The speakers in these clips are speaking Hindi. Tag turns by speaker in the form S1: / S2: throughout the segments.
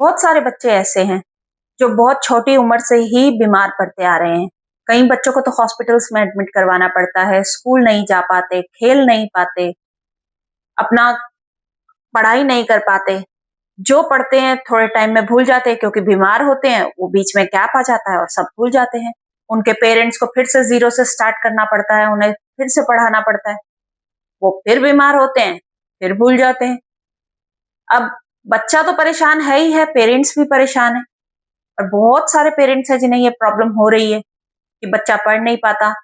S1: बहुत सारे बच्चे ऐसे हैं जो बहुत छोटी उम्र से ही बीमार पड़ते आ रहे हैं। कई बच्चों को तो हॉस्पिटल्स में एडमिट करवाना पड़ता है, स्कूल नहीं जा पाते, खेल नहीं पाते, अपना पढ़ाई नहीं कर पाते। जो पढ़ते हैं थोड़े टाइम में भूल जाते हैं क्योंकि बीमार होते हैं, वो बीच में गैप आ जाता है और सब भूल जाते हैं। उनके पेरेंट्स को फिर से ज़ीरो से स्टार्ट करना पड़ता है, उन्हें फिर से पढ़ाना पड़ता है। वो फिर बीमार होते हैं, फिर भूल जाते हैं। अब बच्चा तो परेशान है ही है, पेरेंट्स भी परेशान हैं और बहुत सारे पेरेंट्स हैं जिन्हें ये प्रॉब्लम हो रही है कि बच्चा पढ़ नहीं पाता।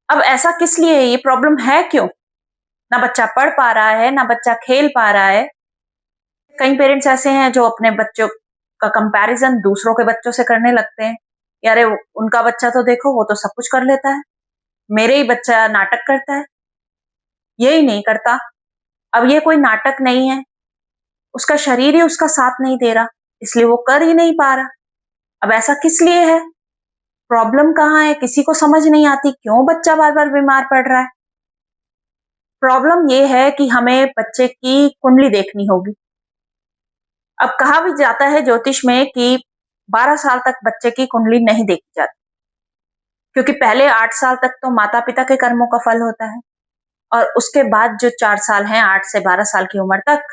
S1: अब ऐसा किस लिए है? ये प्रॉब्लम है क्यों? ना बच्चा पढ़ पा रहा है, ना बच्चा खेल पा रहा है। कई पेरेंट्स ऐसे हैं जो अपने बच्चों का कंपैरिज़न दूसरों के बच्चों से करने लगते हैं कि अरे उनका बच्चा तो देखो, वो तो सब कुछ कर लेता है, मेरे ही बच्चा नाटक करता है, ये ही नहीं करता। अब ये कोई नाटक नहीं है, उसका शरीर ही उसका साथ नहीं दे रहा, इसलिए वो कर ही नहीं पा रहा। अब ऐसा किस लिए है? प्रॉब्लम कहाँ है? किसी को समझ नहीं आती क्यों बच्चा बार-बार बीमार पड़ रहा है। प्रॉब्लम ये है कि हमें बच्चे की कुंडली देखनी होगी। अब कहा भी जाता है ज्योतिष में कि 12 साल तक बच्चे की कुंडली नहीं देखी जाती, क्योंकि पहले 8 साल तक तो माता-पिता के कर्मों का फल होता है और उसके बाद जो 4 साल हैं, 8 से 12 साल की उम्र तक,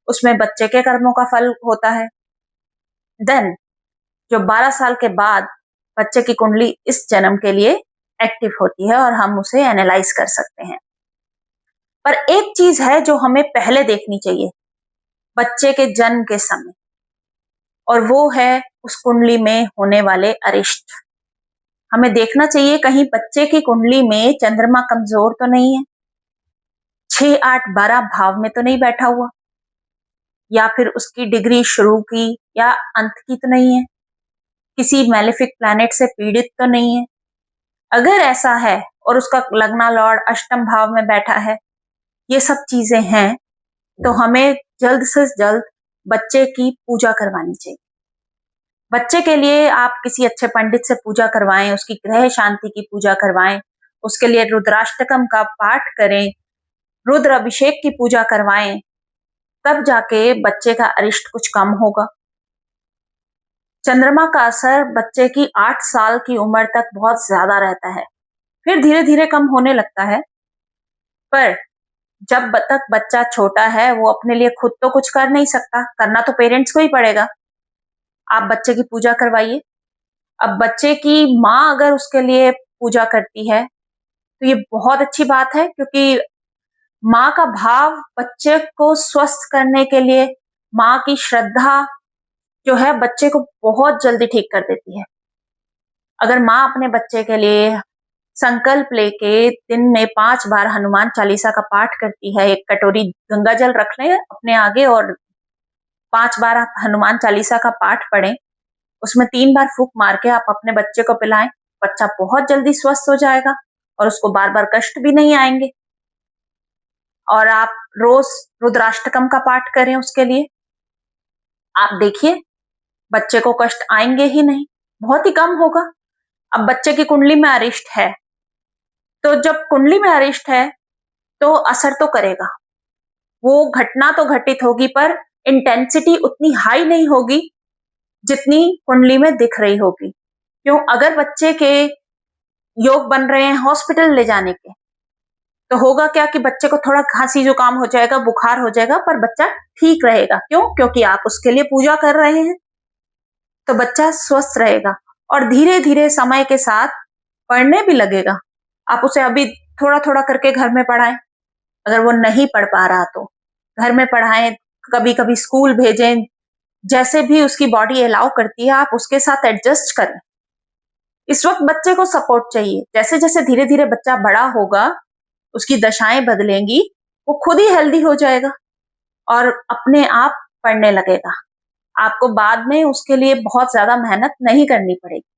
S1: उसमें बच्चे के कर्मों का फल होता है। देन जो 12 साल के बाद बच्चे की कुंडली इस जन्म के लिए एक्टिव होती है और हम उसे एनालाइज कर सकते हैं। पर एक चीज है जो हमें पहले देखनी चाहिए, बच्चे के जन्म के समय, और वो है उस कुंडली में होने वाले अरिष्ट। हमें देखना चाहिए कहीं बच्चे की कुंडली में चंद्रमा कमजोर तो नहीं है, 6, 8, 12 भाव में तो नहीं बैठा हुआ, या फिर उसकी डिग्री शुरू की या अंत की तो नहीं है, किसी मैलेफिक प्लैनेट से पीड़ित तो नहीं है। अगर ऐसा है और उसका लग्ना लॉर्ड अष्टम भाव में बैठा है, ये सब चीजें हैं, तो हमें जल्द से जल्द बच्चे की पूजा करवानी चाहिए। बच्चे के लिए आप किसी अच्छे पंडित से पूजा करवाएं, उसकी ग्रह शांति की पूजा करवाएं, उसके लिए रुद्राष्टकम का पाठ करें, रुद्र अभिषेक की पूजा करवाएं, तब जाके बच्चे का अरिष्ट कुछ कम होगा। चंद्रमा का असर बच्चे की 8 साल की उम्र तक बहुत ज्यादा रहता है, फिर धीरे धीरे कम होने लगता है। पर जब तक बच्चा छोटा है, वो अपने लिए खुद तो कुछ कर नहीं सकता, करना तो पेरेंट्स को ही पड़ेगा। आप बच्चे की पूजा करवाइए। अब बच्चे की माँ अगर उसके लिए पूजा करती है, तो ये बहुत अच्छी बात है, क्योंकि माँ का भाव बच्चे को स्वस्थ करने के लिए, माँ की श्रद्धा जो है बच्चे को बहुत जल्दी ठीक कर देती है। अगर माँ अपने बच्चे के लिए संकल्प लेके दिन में 5 बार हनुमान चालीसा का पाठ करती है, एक कटोरी गंगा जल रख लें अपने आगे और 5 बार आप हनुमान चालीसा का पाठ पढ़ें, उसमें 3 बार फूँक मार के आप अपने बच्चे को पिलाएं, बच्चा बहुत जल्दी स्वस्थ हो जाएगा और उसको बार-बार कष्ट भी नहीं आएँगे। और आप रोज़ रुद्राष्टकम का पाठ करें उसके लिए, आप देखिए बच्चे को कष्ट आएँगे ही नहीं, बहुत ही कम होगा। अब बच्चे की कुंडली में अरिष्ट है, तो जब कुंडली में अरिष्ट है, तो असर तो करेगा। वो घटना तो घटित होगी, पर इंटेंसिटी उतनी हाई नहीं होगी, जितनी कुंडली में दिख रही होगी। क्यों? अगर बच्चे के योग बन रहे हैं हॉस्पिटल ले जाने के, तो होगा क्या कि बच्चे को थोड़ा खांसी-जुकाम हो जाएगा, बुखार हो जाएगा, पर बच्चा ठीक रहेगा। क्यों? क्योंकि आप उसके लिए पूजा कर रहे हैं, तो बच्चा स्वस्थ रहेगा और धीरे-धीरे समय के साथ पढ़ने भी लगेगा। आप उसे अभी थोड़ा-थोड़ा करके घर में पढ़ाएँ, अगर वो नहीं पढ़ पा रहा तो। घर में पढ़ाएँ, कभी-कभी स्कूल भेजें, जैसे भी उसकी बॉडी अलाउ करती है, आप उसके साथ एडजस्ट करें। इस वक़्त बच्चे को सपोर्ट चाहिए। जैसे-जैसे धीरे-धीरे बच्चा बड़ा होगा, उसकी दशाएँ बदलेंगी, वो खुद ही हेल्दी हो जाएगा और अपने आप पढ़ने लगेगा। आपको बाद में उसके लिए बहुत ज़्यादा मेहनत नहीं करनी पड़ेगी।